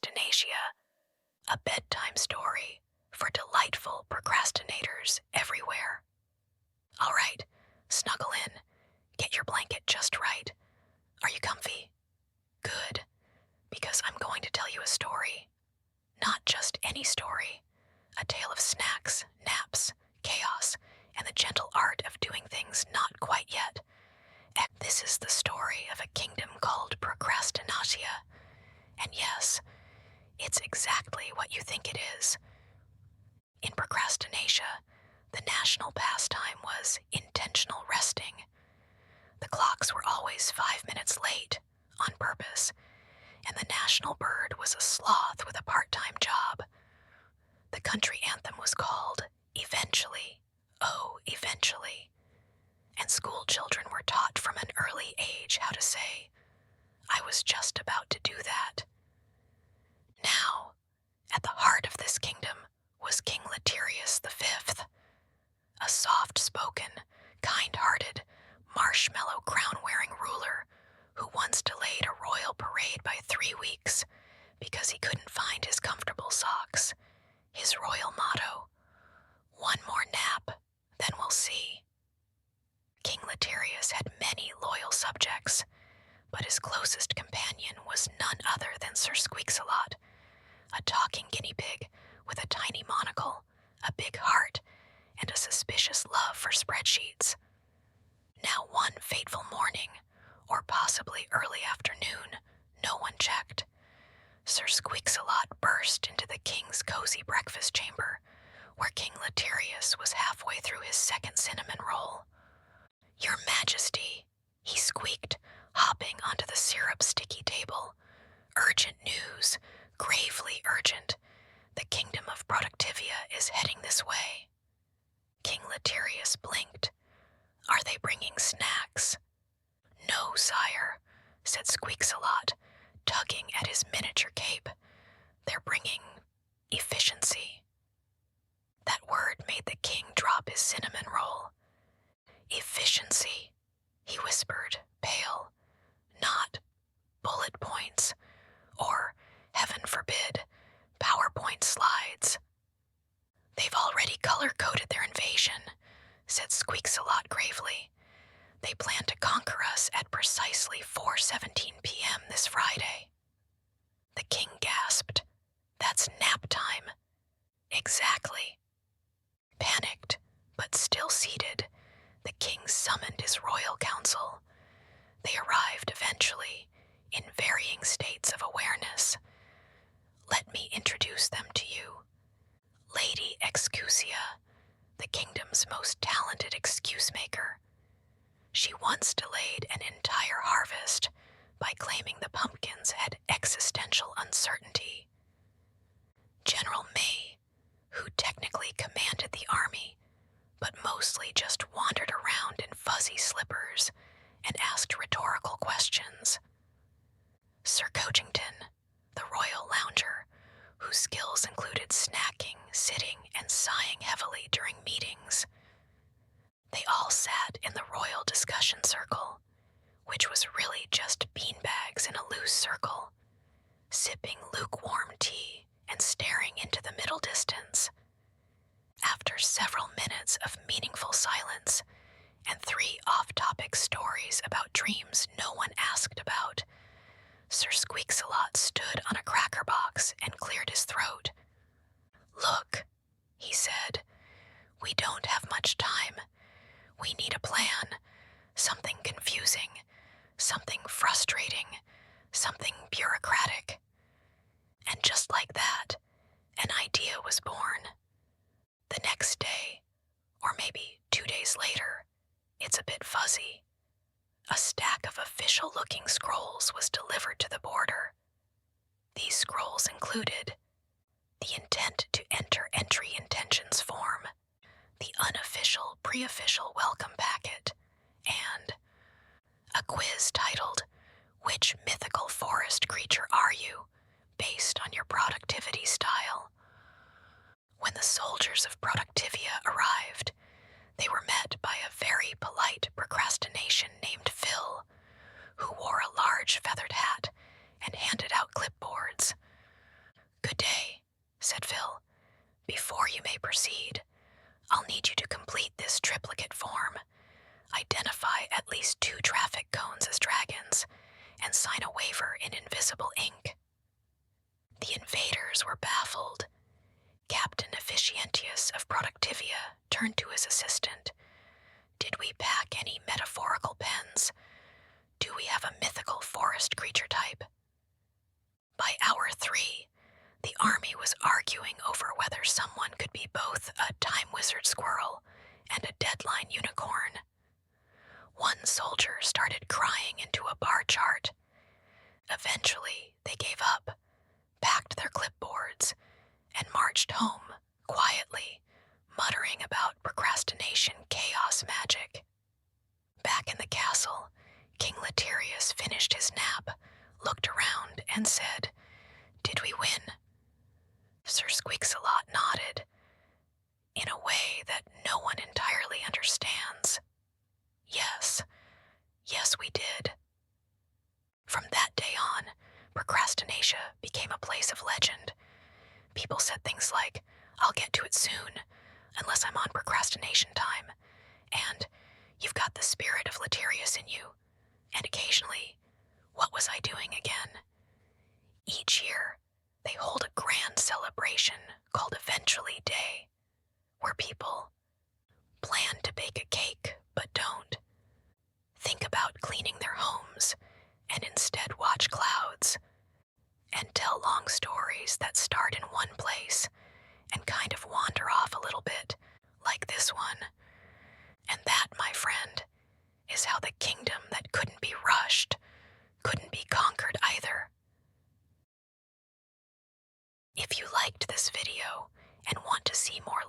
Procrastination, a bedtime story for delightful procrastinators everywhere. All right, snuggle in, get your blanket just right. Are you comfy? Good, because I'm going to tell you a story. Not just any story, a tale of snacks, naps, chaos, and the gentle art of doing things not quite yet. And this is the story of a kingdom called Procrastinatia. And yes, it's exactly what you think it is. In Procrastinatia, the national pastime was intentional resting. The clocks were always 5 minutes late, on purpose, and the national bird was a sloth with a part-time job. The country anthem was called Eventually, Oh, Eventually, and school children were taught from an early age how to say, I was just about to do that. Now, at the heart of this kingdom was King Letirius V, a soft-spoken, kind-hearted, marshmallow crown-wearing ruler who once delayed a royal parade by 3 weeks because he couldn't find his comfortable socks. His royal motto, one more nap, then we'll see. King Letirius had many loyal subjects, but his closest companion was none other than Sir Squeaksalot, a talking guinea pig with a tiny monocle, a big heart, and a suspicious love for spreadsheets. Now one fateful morning, or possibly early afternoon, no one checked. Sir Squeaksalot burst into the king's cozy breakfast chamber, where King Letirius was halfway through his second cinnamon roll. Your Majesty, he squeaked, hopping onto the syrup-sticky table. Urgent news, gravely urgent. The Kingdom of Procrastinatia is heading this way. King Letirius blinked. Are they bringing snacks? No, sire, said Squeaksalot, tugging at his miniature cape. They're bringing efficiency. That word made the king drop his cinnamon roll. Efficiency, he whispered, pale. Not bullet points, or, heaven forbid, PowerPoint slides. They've already color-coded their invasion, said Squeaksalot gravely. They plan to conquer us at precisely 4:17 p.m. this Friday. The king gasped. That's nap time. Exactly. Panicked, but still seated, the king summoned his royal council. They arrived eventually, in varying states of awareness. Let me introduce them to you. Lady Excusia, the kingdom's most talented excuse-maker. She once delayed an entire harvest by claiming the pumpkins had existential uncertainty. General May, who technically commanded the army, but mostly just wandered around in fuzzy slippers and asked rhetorical questions. Sir Cogington, the royal lounger, whose skills included snacking, sitting, and sighing heavily during meetings. They all sat in the royal discussion circle, which was really just beanbags in a loose circle, sipping lukewarm tea and staring into the middle distance. After several minutes of meaningful silence and 3 off-topic stories about dreams no one asked about, Sir Squeaksalot stood on a cracker box and cleared his throat. Look, he said, we don't have much time. We need a plan, something confusing, something frustrating, something bureaucratic. And just like that, an idea was born. The next day, or maybe 2 days later, it's a bit fuzzy, a stack of official-looking scrolls was delivered to the border. These scrolls included the intent to enter entry intentions form, the unofficial pre-official welcome packet, and a quiz titled, Which Mythical Forest Creature Are You? Based on your productivity style. When the soldiers of Procrastinatia arrived, they were met by a very polite procrastination named Phil, who wore a large feathered hat and handed out clipboards. arguing over whether someone could be both a time wizard squirrel and a deadline unicorn. One soldier started crying into a bar chart. Eventually, they gave up, packed their clipboards, and marched home quietly, muttering about procrastination chaos magic. Back in the castle, King Letirius finished his nap, looked around, and said, "Did we win?" Sir Squeaks-a-Lot nodded, in a way that no one entirely understands. Yes, we did. From that day on, Procrastinatia became a place of legend. People said things like, "I'll get to it soon, unless I'm on procrastination time," and "You've got the spirit of Letirius in you," and occasionally, "What was I doing again?" Each year, they hold a grand celebration called Eventually Day, where people plan to bake a cake but don't, think about cleaning their homes and instead watch clouds, and tell long stories that start in one place and kind of wander off a little bit, like this one. And that, my friend, is how the kingdom that couldn't be rushed couldn't be conquered either. If you liked this video and want to see more